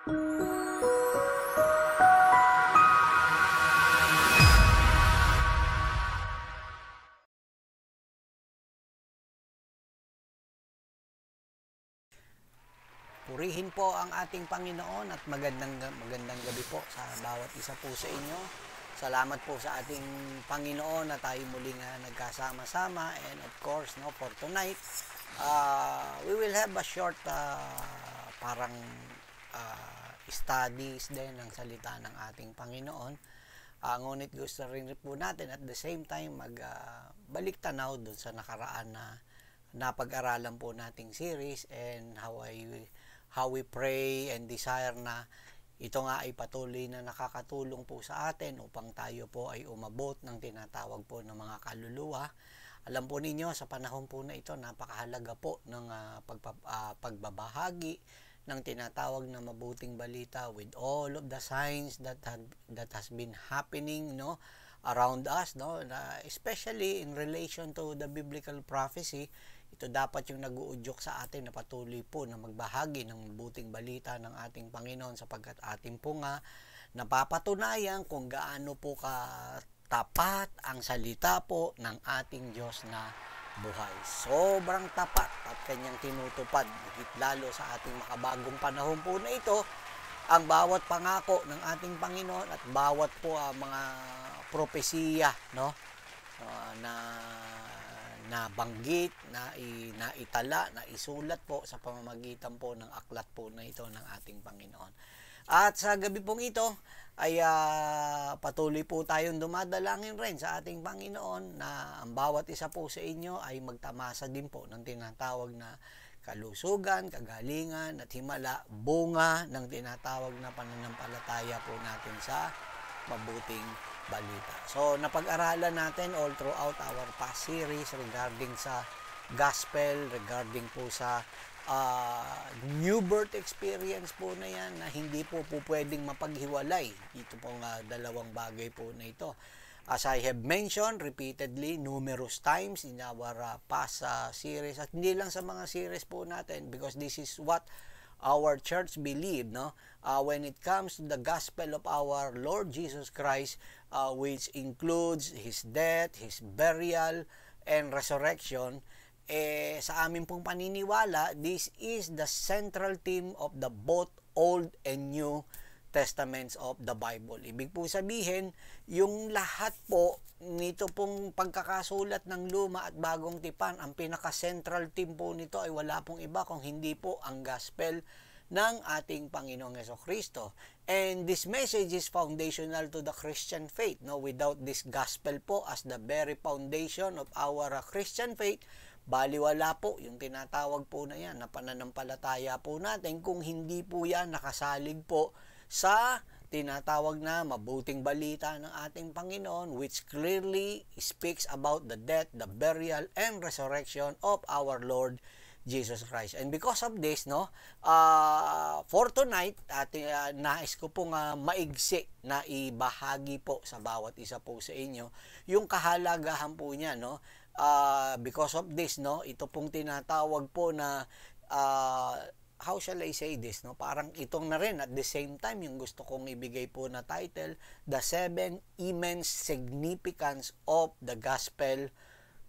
Purihin po ang ating Panginoon at magandang gabi po sa bawat isa po sa inyo. Salamat po sa ating Panginoon na tayo muling nagkasama-sama, and of course, no, for tonight, we will have a short parang studies din ng salita ng ating Panginoon. Ngunit gusto rin po natin at the same time magbalik tanaw dun sa nakaraan na napag-aralan po nating series, and how we pray and desire na ito nga ay patuloy na nakakatulong po sa atin upang tayo po ay umabot ng tinatawag po ng mga kaluluwa. Alam po ninyo, sa panahon po na ito, napakahalaga po ng pagbabahagi ng tinatawag na mabuting balita with all of the signs that has been happening, no, around us, no, especially in relation to the biblical prophecy. Ito dapat yung nag-uudyok sa atin na patuloy po na magbahagi ng mabuting balita ng ating Panginoon, sapagkat ating po nga napapatunayan kung gaano po katapat ang salita po ng ating Diyos na buhay. Sobrang tapat at kanyang tinutupad, higit lalo sa ating makabagong panahon po na ito, ang bawat pangako ng ating Panginoon at bawat po mga propesiya, no, na banggit, na itala, na isulat po sa pamamagitan po ng aklat po na ito ng ating Panginoon. At sa gabi pong ito ay patuloy po tayong dumadalangin rin sa ating Panginoon na ang bawat isa po sa inyo ay magtamasa din po ng tinatawag na kalusugan, kagalingan at himala, bunga ng tinatawag na pananampalataya po natin sa mabuting balita. So, napag-aralan natin all throughout our past series regarding sa gospel, regarding po sa new birth experience po na yan, na hindi po pwedeng mapaghiwalay. Ito pong dalawang bagay po na ito. As I have mentioned repeatedly, numerous times in our past series, at hindi lang sa mga series po natin, because this is what our church believe, no, when it comes to the gospel of our Lord Jesus Christ, which includes His death, His burial, and resurrection. Sa amin pong paniniwala, this is the central theme of the both Old and New Testaments of the Bible. Ibig po sabihin, yung lahat po nito pong pagkakasulat ng Luma at Bagong Tipan, ang pinaka-central theme po nito ay wala pong iba kung hindi po ang gospel ng ating Panginoong Jesucristo. And this message is foundational to the Christian faith. No, without this gospel po as the very foundation of our Christian faith, baliwala po yung tinatawag po na yan na pananampalataya po natin kung hindi po yan nakasalig po sa tinatawag na mabuting balita ng ating Panginoon, which clearly speaks about the death, the burial, and resurrection of our Lord Jesus Christ. And because of this, no, for tonight, nais ko pong maigsi na ibahagi po sa bawat isa po sa inyo yung kahalagahan po niya, no. Because of this, no, ito pong tinatawag po na how shall I say this, no? Parang itong na rin at the same time yung gusto kong ibigay po na title, The 7 Immense Significance of the Gospel,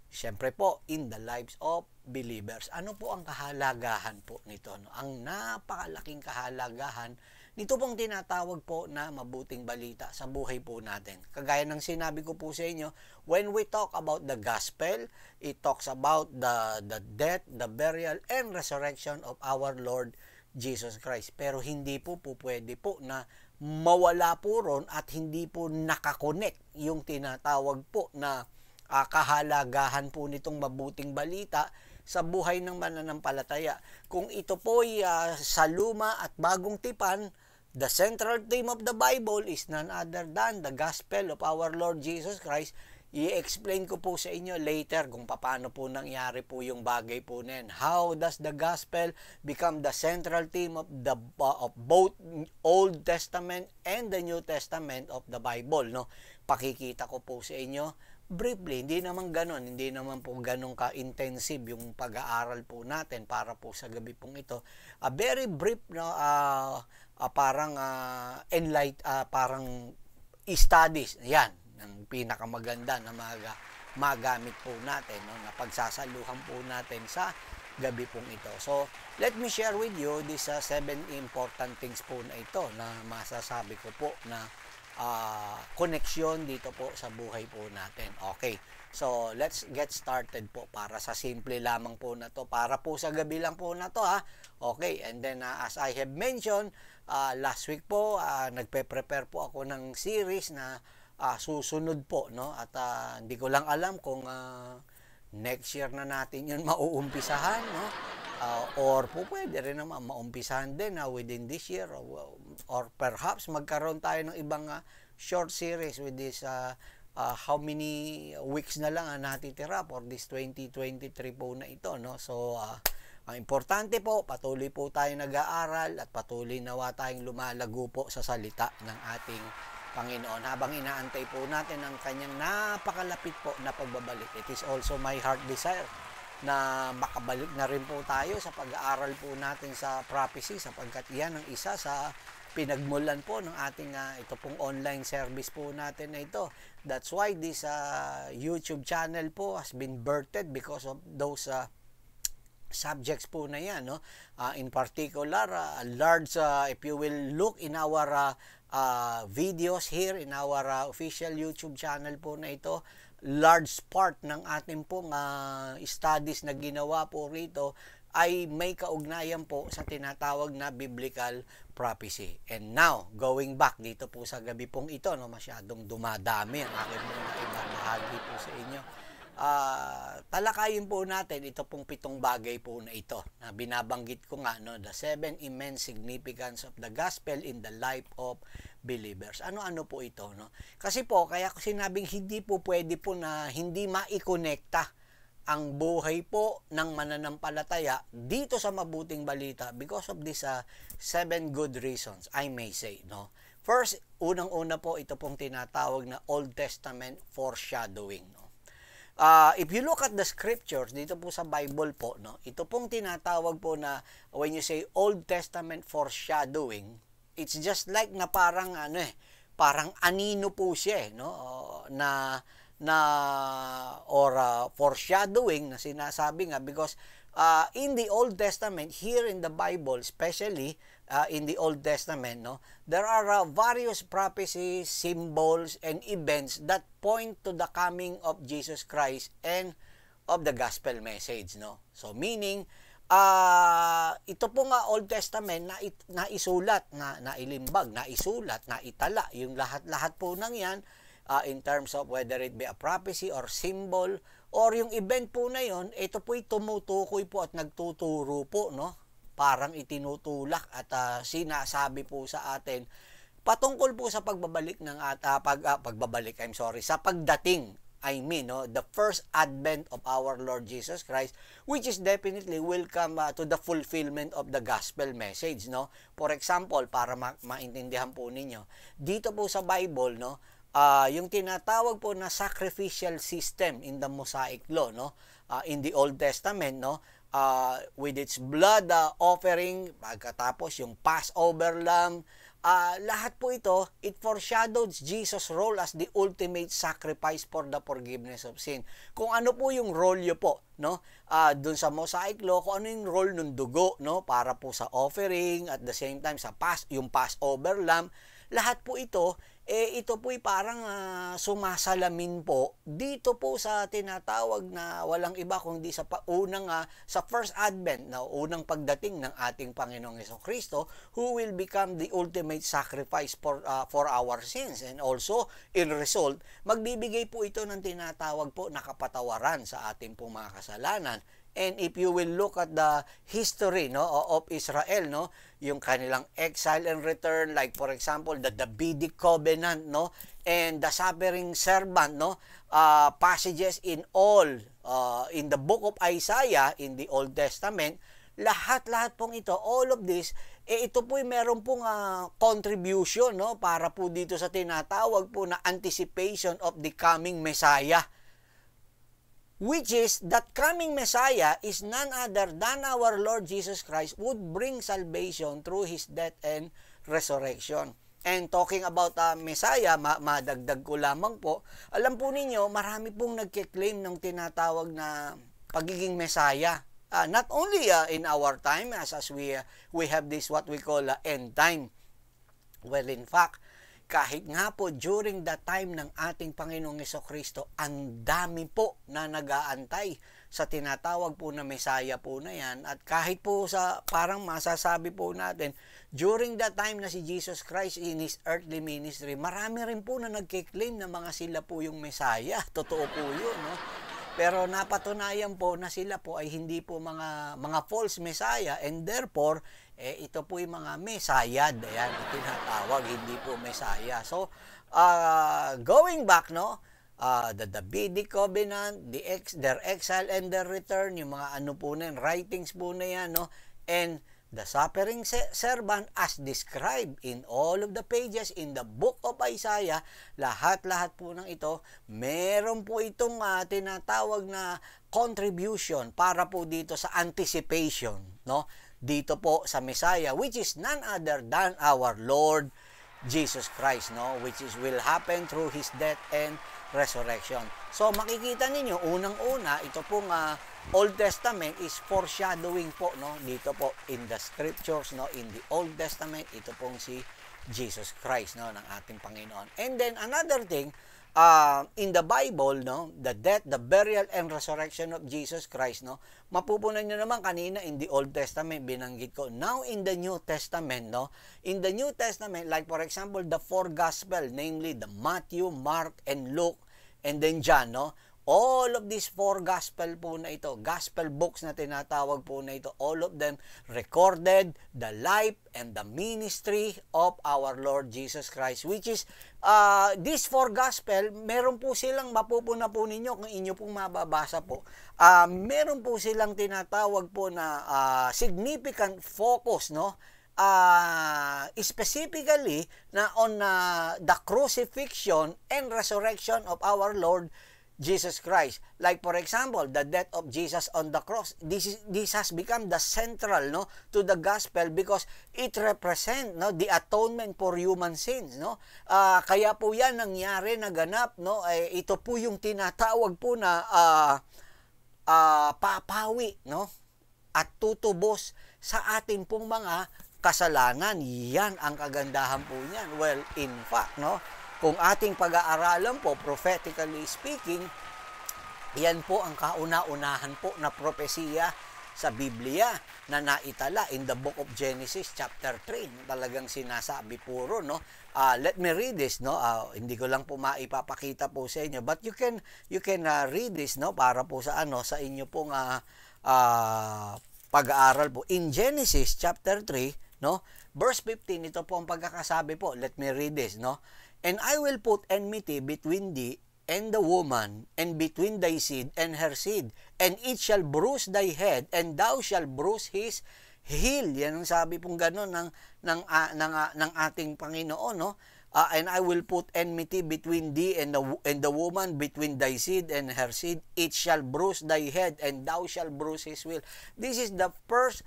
syempre po, in the lives of believers. Ano po ang kahalagahan po nito, no? Ang napakalaking kahalagahan nito pong tinatawag po na mabuting balita sa buhay po natin. Kagaya ng sinabi ko po sa inyo, when we talk about the gospel, it talks about the death, the burial, and resurrection of our Lord Jesus Christ. Pero hindi po pwede po na mawala po ron at hindi po nakakonect yung tinatawag po na kahalagahan po nitong mabuting balita sa buhay ng mananampalataya. Kung ito po ay sa Luma at Bagong Tipan, the central theme of the Bible is none other than the gospel of our Lord Jesus Christ. I-explain ko po sa inyo later kung paano po nangyari po yung bagay po na yan. How does the gospel become the central theme of both Old Testament and the New Testament of the Bible, no? Pakikita ko po sa inyo briefly, hindi naman po ganon ka-intensive yung pag-aaral po natin para po sa gabi pong ito. A very brief, no, parang studies. Yan, ang pinakamaganda na magamit po natin, no, na pagsasaluhan po natin sa gabi pong ito. So, let me share with you these 7 important things po na ito na masasabi ko po na koneksyon dito po sa buhay po natin. Okay, so let's get started po para sa simple lamang po na to. Para po sa gabi lang po na to ha. Okay, and then as I have mentioned, last week po, nagpe-prepare po ako ng series na susunod po, no? At hindi ko lang alam kung next year na natin yun mauumpisahan, no? Or po pwede rin naman maumpisahan din within this year, or perhaps magkaroon tayo ng ibang short series with this how many weeks na lang natitira for this 2023 po na ito, no? So ang importante po, patuloy po tayo nag-aaral at patuloy nawa tayong lumalago po sa salita ng ating Panginoon habang inaantay po natin ang kanyang napakalapit po na pagbabalik. It is also my heart desire na makabalik na rin po tayo sa pag-aaral po natin sa prophecy, sapagkat yan ang isa sa pinagmulan po ng ating ito pong online service po natin na ito. That's why this YouTube channel po has been birthed because of those subjects po na yan, no? In particular, large, if you will look in our videos here in our official YouTube channel po na ito, large part ng ating pong studies na ginawa po rito ay may kaugnayan po sa tinatawag na biblical prophecy. And now, going back dito po sa gabi pong ito, no, masyadong dumadami ang aking mga ibahagi po sa inyo. Talakayin po natin ito pong 7 bagay po na ito na binabanggit ko nga, no, the 7 immense significance of the gospel in the life of believers. Ano-ano po ito, no? Kasi po, kaya ko sinabing hindi po pwede po na hindi maikonekta ang buhay po ng mananampalataya dito sa mabuting balita because of these 7 good reasons, I may say, no? First, unang-una po, ito pong tinatawag na Old Testament foreshadowing, no? If you look at the scriptures dito po sa Bible po, no, ito pong tinatawag po na when you say Old Testament foreshadowing, it's just like na parang parang anino po siya, no, foreshadowing na sinasabi nga because in the Old Testament, here in the Bible, especially in the Old Testament, no, there are various prophecies, symbols, and events that point to the coming of Jesus Christ and of the gospel message, no. So meaning, ito po nga Old Testament na isulat, na ilimbag, na isulat, na itala, yung lahat po ng yan, in terms of whether it be a prophecy or symbol or yung event po na yon, ito po'y tumutukoy po at nagtuturo po, no, parang itinutulak at sinasabi po sa atin patungkol po sa pagbabalik ng sa pagdating, no, the first advent of our Lord Jesus Christ, which is definitely will come to the fulfillment of the gospel message, no. For example, para maintindihan po ninyo, dito po sa Bible, no, yung tinatawag po na sacrificial system in the Mosaic Law, no, in the Old Testament, no, with its blood offering, pagkatapos yung Passover lamb, lahat po ito, it foreshadows Jesus' role as the ultimate sacrifice for the forgiveness of sin. Kung ano po yung role nyo po, no, dun sa Mosaic Law, kung ano yung role ng dugo, no, para po sa offering, at the same time sa yung Passover lamb, lahat po ito, ito po'y parang sumasalamin po dito po sa tinatawag na walang iba kundi sa sa first advent, na unang pagdating ng ating Panginoong Jesucristo, who will become the ultimate sacrifice for our sins, and also in result magbibigay po ito ng tinatawag po na kapatawaran sa ating pong mga kasalanan. And if you will look at the history, no, of Israel, no, yung kanilang exile and return, like for example the Davidic covenant, no, and the suffering servant, no, passages in in the book of Isaiah in the Old Testament, lahat pong ito, all of this, ito po'y meron pong contribution, no, para po dito sa tinatawag po na anticipation of the coming Messiah. which is that coming Messiah is none other than our Lord Jesus Christ would bring salvation through His death and resurrection. And talking about Messiah, madagdag ko lamang po, alam po ninyo, marami pong nagkiklaim ng tinatawag na pagiging Messiah. Not only in our time, as we have this what we call end time. Well, in fact, kahit nga po during the time ng ating Panginoong Jesucristo, ang dami po na nag-aantay sa tinatawag po na Messiah po na yan. At kahit po sa parang masasabi po natin, during the time na si Jesus Christ in His earthly ministry, marami rin po na nagkiklaim na mga sila po yung Messiah. Totoo po yun, no? Pero napatunayan po na sila po ay hindi po mga false Messiah, and therefore, ito po yung mga Messiah, ayan, tinatawag, hindi po Messiah. So, going back, no, the Davidic Covenant, their exile and their return, yung mga ano po na yan, writings po na yan, no, and the suffering servant as described in all of the pages in the book of Isaiah, lahat-lahat po ng ito, meron po itong tinatawag na contribution para po dito sa anticipation, no? Dito po sa Messiah, which is none other than our Lord Jesus Christ, no? Which is will happen through His death and resurrection. So makikita ninyo, unang-una, ito pong Old Testament is foreshadowing po, no, dito po in the scriptures, no, in the Old Testament, ito pong si Jesus Christ, no, ng ating Panginoon. And then another thing, in the Bible, no, the death, the burial and resurrection of Jesus Christ, no, mapupunan nyo naman kanina in the Old Testament, binanggit ko. Now in the New Testament, no, in the New Testament, like for example, the four gospel, namely the Matthew, Mark, and Luke, and then John, no, all of these four gospel po na ito, gospel books na tinatawag po na ito, all of them recorded the life and the ministry of our Lord Jesus Christ, which is, these four gospel, meron po silang mapupuna po ninyo kung inyo pong mababasa po. Meron po silang tinatawag po na significant focus, no? Specifically na on the crucifixion and resurrection of our Lord Jesus Christ. Like for example, the death of Jesus on the cross. This has become the central, no, to the gospel because it represent, no, the atonement for human sins, no. Kaya po 'yan nangyari, naganap, no. Ito po yung tinatawag po na papawi, no, at tutubos sa ating pong mga kasalanan. Yan ang kagandahan po niyan. Well, in fact, no, kung ating pag-aaralan po, prophetically speaking, yan po ang kauna-unahan po na propesiya sa Biblia na naitala in the book of Genesis chapter 3. Talagang sinasabi puro, no? Let me read this, no? Hindi ko lang po maipapakita po sa inyo, but you can read this, no, para po sa sa inyo pong pag-aaral po. In Genesis chapter 3, no? Verse 15, ito po ang pagkakasabi po. Let me read this, no? And I will put enmity between thee and the woman, and between thy seed and her seed, and it shall bruise thy head, and thou shalt bruise his heel. Yan ang sabi pong gano'n ng ating Panginoon, no? And I will put enmity between thee and the woman, between thy seed and her seed, it shall bruise thy head, and thou shalt bruise his heel. This is the first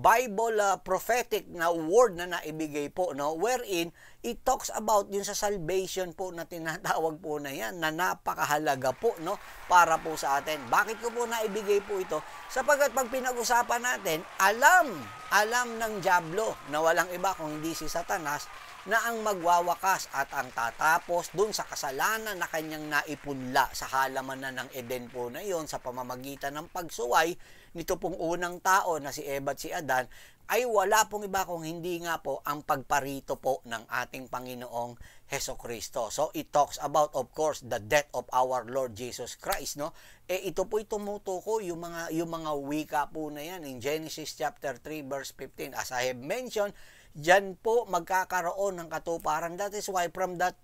Bible prophetic na word na naibigay po, no, wherein it talks about yun sa salvation po na tinatawag po na yan, na napakahalaga po, no, para po sa atin. Bakit ko po naibigay po ito? Sapagkat pag pinag-usapan natin, alam ng dyablo na walang iba kung hindi si Satanas, na ang magwawakas at ang tatapos dun sa kasalanan na kanyang naipunla sa halaman na ng Eden po na yon sa pamamagitan ng pagsuway nito pong unang tao na si Eva at si Adan, ay wala pong iba kung hindi nga po ang pagparito po ng ating Panginoong Hesukristo. So it talks about, of course, the death of our Lord Jesus Christ, no? Ito po'y tumutukoy yung mga wika po na yan in Genesis chapter 3 verse 15. As I have mentioned, diyan po magkakaroon ng katuparan. That is why from that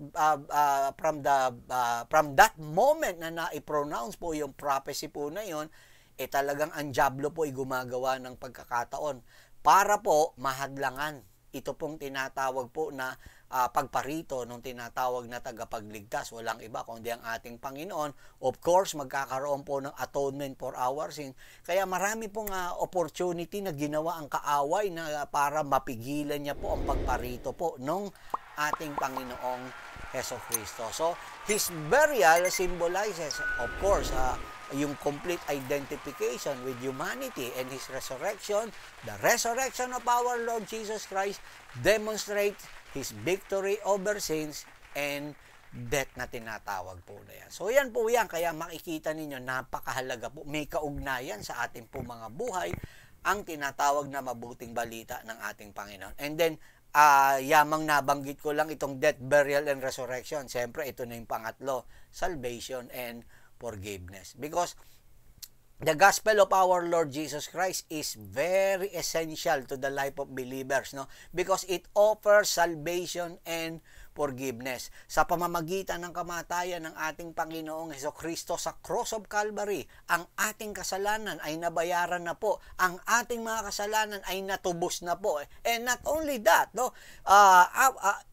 moment na na-pronounce po yung prophecy po na yon, talagang ang dyablo po ay gumagawa ng pagkakataon para po mahadlangan ito pong tinatawag po na pagparito nung tinatawag na tagapagligtas. Walang iba kundi ang ating Panginoon. Of course, magkakaroon po ng atonement for our sin. Kaya marami pong opportunity na ginawa ang kaaway na para mapigilan niya po ang pagparito po nung ating Panginoong Jesucristo. So, His burial symbolizes, of course, yung complete identification with humanity, and His resurrection, the resurrection of our Lord Jesus Christ, demonstrates His victory over sins and death na tinatawag po na yan. So yan po yan, kaya makikita ninyo, napakahalaga po, may kaugnayan sa ating po mga buhay, ang tinatawag na mabuting balita ng ating Panginoon. And then, yamang nabanggit ko lang itong death, burial, and resurrection. Siyempre, ito na yung pangatlo, salvation and forgiveness. Because the gospel of our Lord Jesus Christ is very essential to the life of believers, no? Because it offers salvation and forgiveness. Sa pamamagitan ng kamatayan ng ating Panginoong Jesucristo sa cross of Calvary, ang ating kasalanan ay nabayaran na po. Ang ating mga kasalanan ay natubos na po. And not only that, no?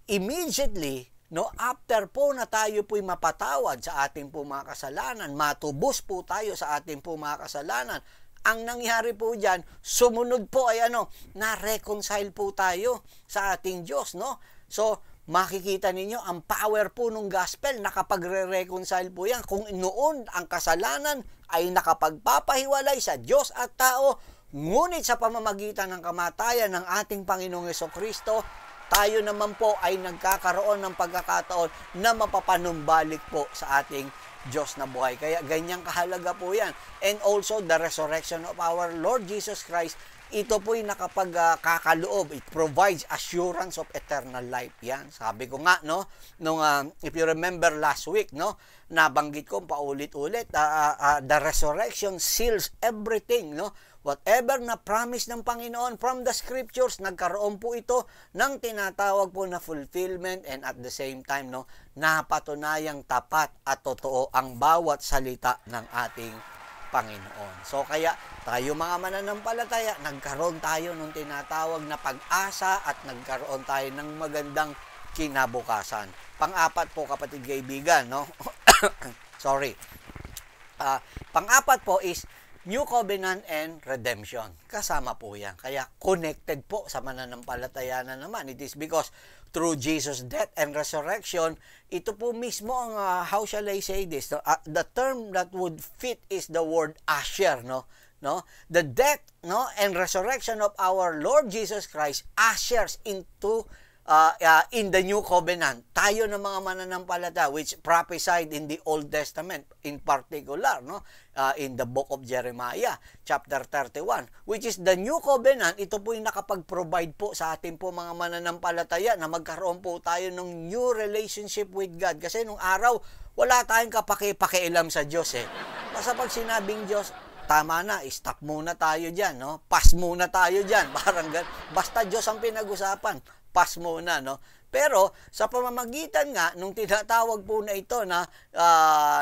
Immediately, no, after po na tayo po'y mapatawad sa ating po mga kasalanan, matubos po tayo sa ating po mga kasalanan, ang nangyari po dyan, sumunod po ay na-reconcile po tayo sa ating Diyos, no? So, makikita ninyo, ang power po ng gospel, nakapagre-reconcile po yan. Kung noon ang kasalanan ay nakapagpapahiwalay sa Diyos at tao, ngunit sa pamamagitan ng kamatayan ng ating Panginoong Jesucristo, tayo naman po ay nagkakaroon ng pagkakataon na mapapanumbalik po sa ating Diyos na buhay. Kaya ganyang kahalaga po yan. And also the resurrection of our Lord Jesus Christ, ito po'y nakapagkakaloob. It provides assurance of eternal life. Yan. Sabi ko nga, no, nung, if you remember last week, no, nabanggit ko paulit-ulit, the resurrection seals everything, no? Whatever na promise ng Panginoon from the scriptures, nagkaroon po ito ng tinatawag po na fulfillment, and at the same time, no, napatunayang tapat at totoo ang bawat salita ng ating Panginoon. So kaya tayo mga mananampalataya, nagkaroon tayo ng tinatawag na pag-asa at nagkaroon tayo ng magandang kinabukasan. Pang-apat po, kapatid kaibigan, no? Sorry. Pang-apat po is New Covenant and Redemption. Kasama po yan. Kaya connected po sa mananampalataya na naman. It is because through Jesus' death and resurrection, ito po mismo ang, how shall I say this? No? The term that would fit is the word usher, no? The death, no, and resurrection of our Lord Jesus Christ ushers into in the New Covenant, tayo ng mga mananampalataya, which prophesied in the Old Testament, in particular, no, in the book of Jeremiah, chapter 31, which is the New Covenant. Ito po yung nakapag-provide po sa ating po mga mananampalataya na magkaroon po tayo ng new relationship with God. Kasi nung araw, wala tayong pakialam sa Diyos eh. Basta pag sinabing Diyos, tama na, stop muna tayo dyan, no? Pass muna tayo dyan. Parang basta Diyos ang pinag-usapan, pass muna, no? Pero sa pamamagitan nga nung tinatawag po na ito na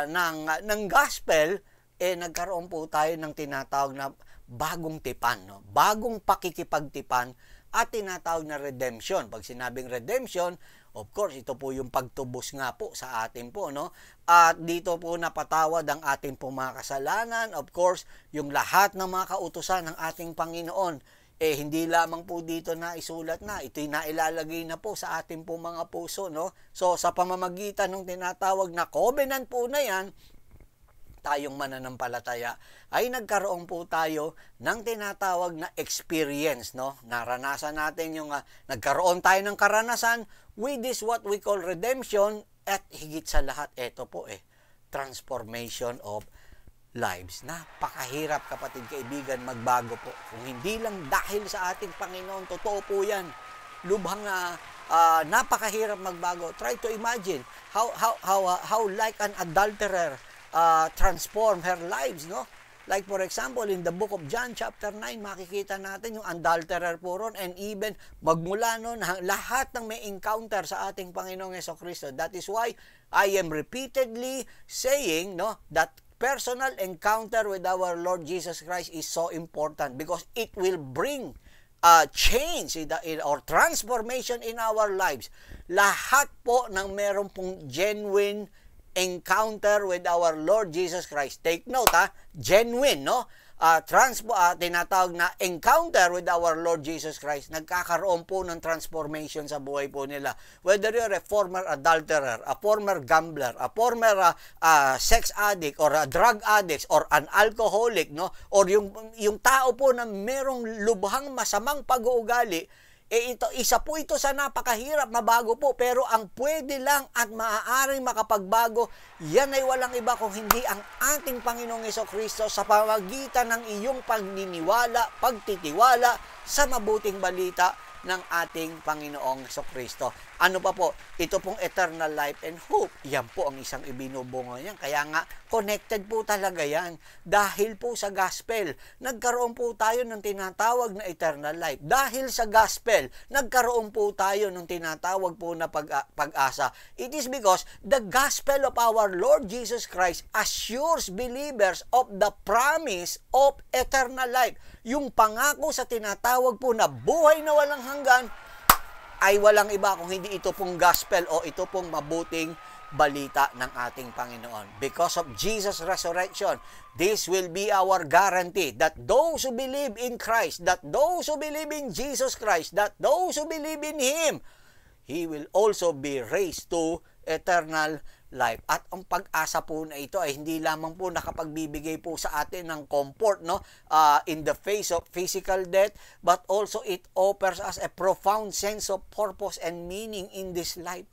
ng gospel, nagkaroon po tayo ng tinatawag na bagong tipan, no? Bagong pakikipagtipan at tinatawag na redemption. Pag sinabing redemption, of course, ito po yung pagtubos nga po sa atin po, no? At dito po napatawad ang ating po mga kasalanan. Of course, yung lahat ng mga kautusan ng ating Panginoon, hindi lamang po dito na isulat na, ito'y nailalagay na po sa ating po mga puso, no? So, sa pamamagitan ng tinatawag na covenant po na yan, tayong mananampalataya, ay nagkaroon po tayo ng tinatawag na experience, no? Naranasan natin yung, nagkaroon tayo ng karanasan with this what we call redemption, at higit sa lahat, ito po transformation of lives. Napakahirap, kapatid kaibigan, magbago po. Kung hindi lang dahil sa ating Panginoon, totoo po yan. Lubhang napakahirap magbago. Try to imagine how like an adulterer transform her lives, no? Like for example, in the book of John chapter 9, makikita natin yung adulterer po ron, and even magmula nun, lahat ng may encounter sa ating Panginoong Jesucristo. That is why I am repeatedly saying, no, that personal encounter with our Lord Jesus Christ is so important, because it will bring change or transformation in our lives. Lahat po ng meron pong genuine encounter with our Lord Jesus Christ. Take note, genuine, no? Tinatawag na encounter with our Lord Jesus Christ, nagkakaroon po ng transformation sa buhay po nila. Whether you're a former adulterer, a former gambler, a former sex addict, or a drug addict, or an alcoholic, no? Or yung tao po na merong lubhang masamang pag-uugali, isa po ito sa napakahirap mabago po, pero ang pwede lang at maaaring makapagbago, yan ay walang iba kung hindi ang ating Panginoong Jesucristo sa pamamagitan ng iyong pagtitiwala sa mabuting balita ng ating Panginoong Jesucristo. Ano pa po? Ito pong eternal life and hope. Yan po ang isang ibinubungo niyan. Kaya nga, connected po talaga yan. Dahil po sa gospel, nagkaroon po tayo ng tinatawag na eternal life. Dahil sa gospel, nagkaroon po tayo ng tinatawag po na pag-asa. It is because the gospel of our Lord Jesus Christ assures believers of the promise of eternal life. Yung pangako sa tinatawag po na buhay na walang hanggan ay walang iba kung hindi ito pong gospel o ito pong mabuting balita ng ating Panginoon. Because of Jesus' resurrection, this will be our guarantee that those who believe in Christ, that those who believe in Jesus Christ, that those who believe in Him, He will also be raised to eternal life. At ang pag-asa po na ito ay hindi lamang po nakapagbibigay po sa atin ng comfort, no, in the face of physical death, but also it offers us a profound sense of purpose and meaning in this life.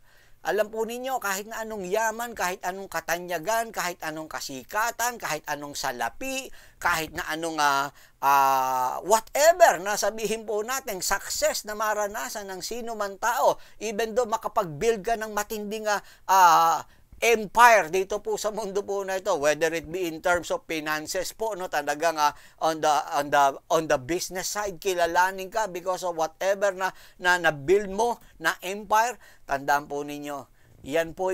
Alam po ninyo, kahit na anong yaman, kahit anong katanyagan, kahit anong kasikatan, kahit anong salapi, kahit na anong whatever na sabihin po natin, success na maranasan ng sino man tao, even though makapag-build ka ng matinding empire dito po sa mundo po na ito, whether it be in terms of finances po, no, talagang on the business side kilalanin ka because of whatever na build mo na empire. Tandaan po ninyo, yan po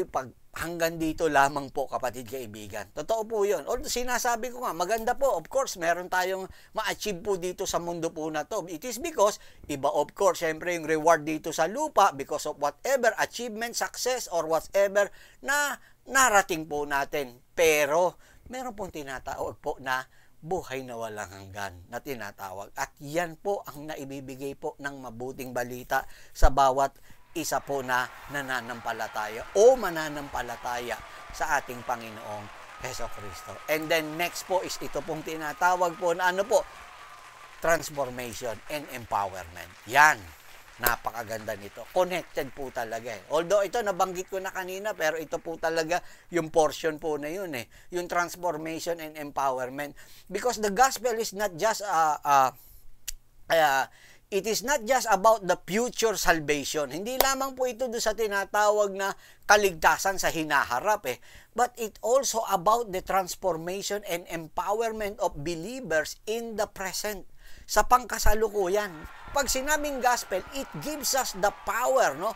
hanggang dito lamang po, kapatid kaibigan. Totoo po yun. Although sinasabi ko nga, maganda po, of course, meron tayong ma-achieve po dito sa mundo po na to. It is because, iba of course, syempre yung reward dito sa lupa because of whatever achievement, success, or whatever na narating po natin. Pero, meron pong tinatawag po na buhay na walang hanggan na tinatawag. At yan po ang naibibigay po ng mabuting balita sa bawat isa po na nananampalataya o mananampalataya sa ating Panginoong Jesucristo. And then next po is ito pong tinatawag po na ano po, transformation and empowerment. Yan, napakaganda nito. Connected po talaga eh. Although ito nabanggit ko na kanina, pero ito po talaga yung portion po na yun eh. Yung transformation and empowerment. Because the gospel is not just it is not just about the future salvation. Hindi lamang po ito doon sa tinatawag na kaligtasan sa hinaharap eh. But it also about the transformation and empowerment of believers in the present. Sa pangkasalukuyan. Pag sinabing gospel, it gives us the power, no?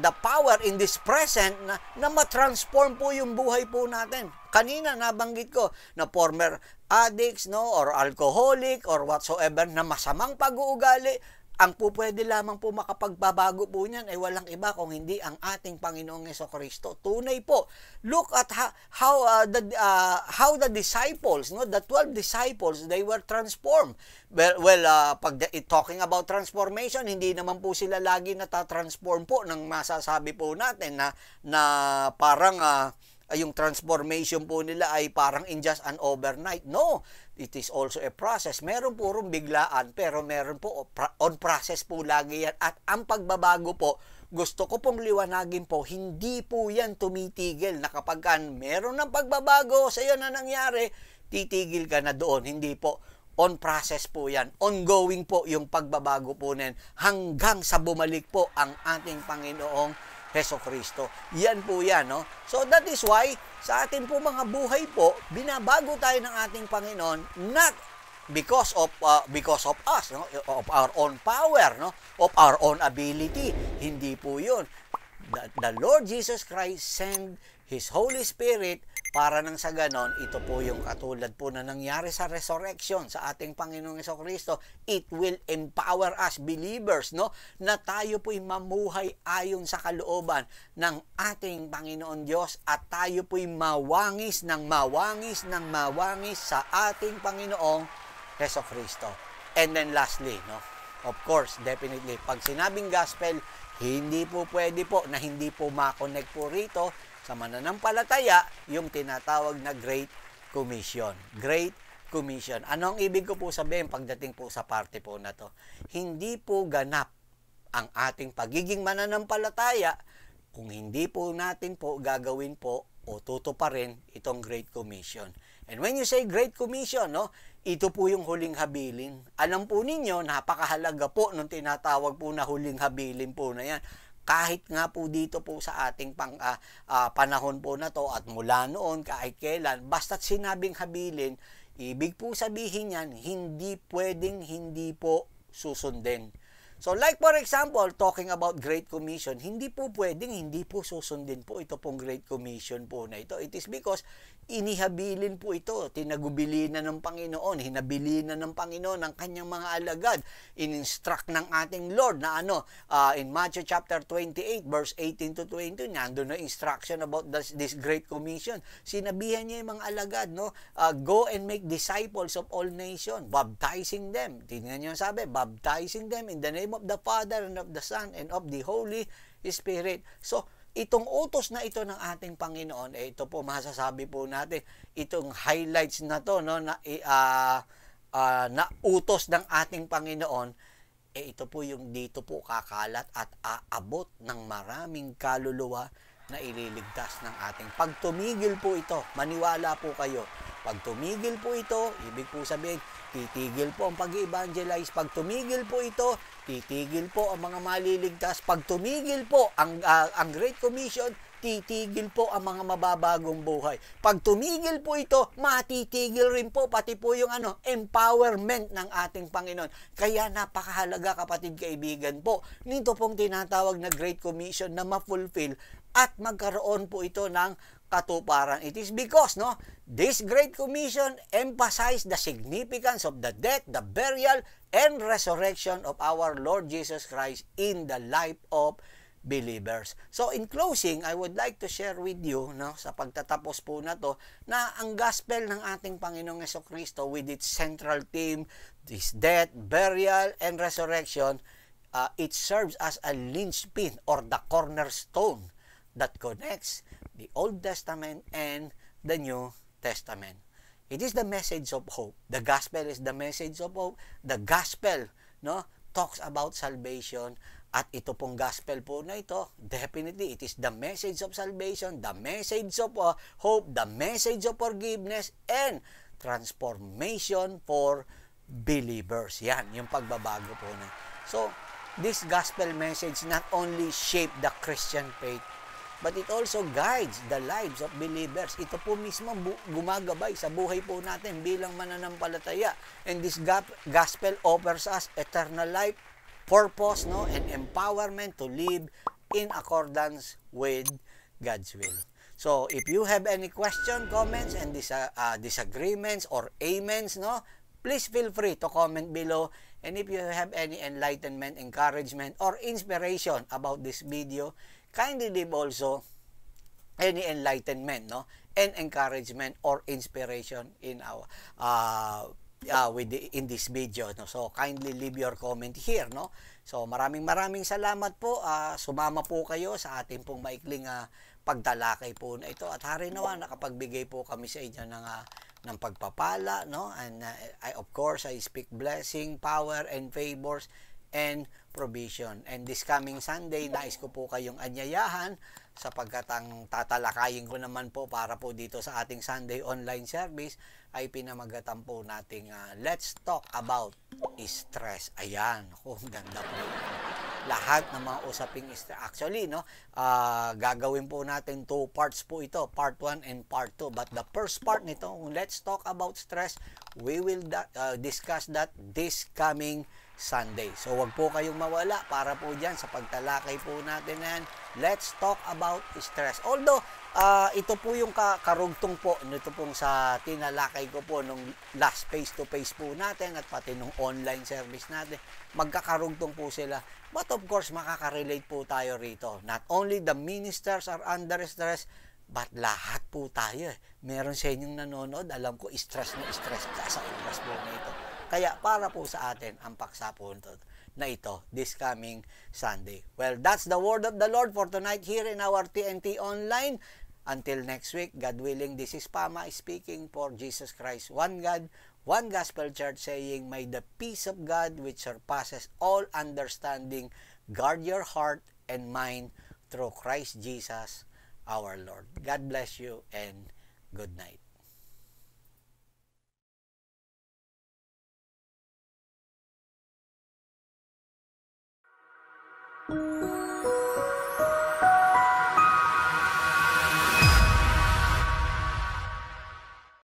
The power in this present na ma-transform po yung buhay po natin. Kanina nabanggit ko na former addicts, no, or alcoholic or whatsoever na masamang pag-uugali, ang pupwede lamang po makapagbabago po niyan ay walang iba kung hindi ang ating Panginoong Jesucristo. Tunay po. Look at how the disciples, no, the 12 disciples, they were transformed. Pag talking about transformation, hindi naman po sila lagi natatransform po ng masasabi po natin na parang yung transformation po nila ay parang in just an overnight. No, it is also a process. Meron po rin biglaan, pero meron po on process po lagi yan. At ang pagbabago po, gusto ko pong liwanagin po, hindi po yan tumitigil na kapag meron ng pagbabago sa iyo na nangyari, titigil ka na doon. Hindi po. On process po yan. Ongoing po yung pagbabago po niyan hanggang sa bumalik po ang ating Panginoong Jesucristo. Yan po yan, no? So that is why sa atin po mga buhay po, binabago tayo ng ating Panginoon not because of us, no? Of our own power, no? Of our own ability. Hindi po yun. The Lord Jesus Christ sent His Holy Spirit para nang sa ganon, ito po yung katulad po na nangyari sa resurrection sa ating Panginoong Jesucristo. It will empower us believers, no, na tayo po'y mamuhay ayon sa kalooban ng ating Panginoon Diyos at tayo po'y mawangis sa ating Panginoong Jesucristo. And then lastly, no, of course, definitely, pag sinabing gospel, hindi po pwede po na hindi po makonect po rito sa mananampalataya yung tinatawag na Great Commission. Great Commission. Ano ang ibig ko po sabihin pagdating po sa parte po na to? Hindi po ganap ang ating pagiging mananampalataya kung hindi po natin po gagawin po o tutuparin itong Great Commission. And when you say Great Commission, no, ito po yung huling habilin. Alam po ninyo, napakahalaga po nung tinatawag po na huling habilin po na yan. Kahit nga po dito po sa ating panahon po na to at mula noon kahit kailan, basta't sinabing habilin, ibig po sabihin yan, hindi pwedeng hindi po susundin. So like for example, talking about Great Commission, hindi po pwedeng hindi po susundin po ito pong Great Commission po na ito. It is because inihabilin po ito, tinagubilin na ng Panginoon, hinabilin na ng Panginoon ang kanyang mga alagad, in-instruct ng ating Lord na in Matthew chapter 28 verse 18 to 20, nandun na instruction about this Great Commission. Sinabihan niya yung mga alagad, no, go and make disciples of all nations, baptizing them. Tingnan niyo sabi, baptizing them in the name of the Father and of the Son and of the Holy Spirit. So, itong utos na ito ng ating Panginoon, ito po masasabi po natin, itong highlights na to, no, na utos ng ating Panginoon, ito po yung dito po kakalat at aabot ng maraming kaluluwa na ililigtas ng ating. Pag tumigil po ito, maniwala po kayo, pag tumigil po ito, ibig po sabihin, titigil po ang pag-evangelize. Pag tumigil po ito, titigil po ang mga maliligtas. Pag tumigil po ang Great Commission, titigil po ang mga mababagong buhay. Pag tumigil po ito, matitigil rin po pati po yung empowerment ng ating Panginoon. Kaya napakahalaga, kapatid kaibigan po, nito pong tinatawag na Great Commission na ma-fulfill at magkaroon po ito ng katuparan. It is because, no, this Great Commission emphasized the significance of the death, the burial, and resurrection of our Lord Jesus Christ in the life of believers. So in closing, I would like to share with you, no, sa pagtatapos po na to, na ang gospel ng ating Panginoong Jesucristo with its central theme, this death, burial, and resurrection, it serves as a linchpin or the cornerstone that connects the Old Testament and the New Testament. It is the message of hope. The gospel is the message of hope. The gospel, no, talks about salvation. At ito pong gospel po na ito, definitely, it is the message of salvation, the message of hope, the message of forgiveness, and transformation for believers. Yan, yung pagbabago po na. So, this gospel message not only shaped the Christian faith, but it also guides the lives of believers. Ito po mismo gumagabay sa buhay po natin bilang mananampalataya. And this gospel offers us eternal life, purpose, no, and empowerment to live in accordance with God's will. So, if you have any question, comments, and disagreements or amens, no, please feel free to comment below. And if you have any enlightenment, encouragement, or inspiration about this video, kindly leave also any enlightenment, no, and encouragement or inspiration in our in this video, no. So kindly leave your comment here, no. So maraming salamat po. Sumama po kayo sa ating pong maikling pagtalakay po na ito, at hari nawa nakapagbigay po kami sa inyo ng pagpapala, no. And of course I speak blessing, power, and favors and provision. And this coming Sunday, nais ko po kayong anyayahan sapagkat ang tatalakayin ko naman po para po dito sa ating Sunday online service ay pinamagatan po nating let's talk about stress. Ayan, kung ganda po. Lahat ng mga usaping stress. Actually, no, gagawin po natin 2 parts po ito, part 1 and part 2. But the first part nito, let's talk about stress, we will discuss that this coming Sunday. So wag po kayong mawala para po dyan sa pagtalakay po natin yan. let's talk about stress. Although, ito po yung karugtong po, nito pong sa tinalakay ko po nung last face-to-face po natin at pati nung online service natin, magkakarugtong po sila. But of course, makaka-relate po tayo rito. Not only the ministers are under stress, but lahat po tayo. Meron sa inyong nanonood, alam ko stress ka sa oras po na ito. Kaya para po sa atin ang paksa po na ito this coming Sunday. Well, that's the word of the Lord for tonight here in our TNT Online. Until next week, God willing, this is Pama speaking for Jesus Christ, one God, one Gospel Church, saying, may the peace of God which surpasses all understanding guard your heart and mind through Christ Jesus our Lord. God bless you and good night.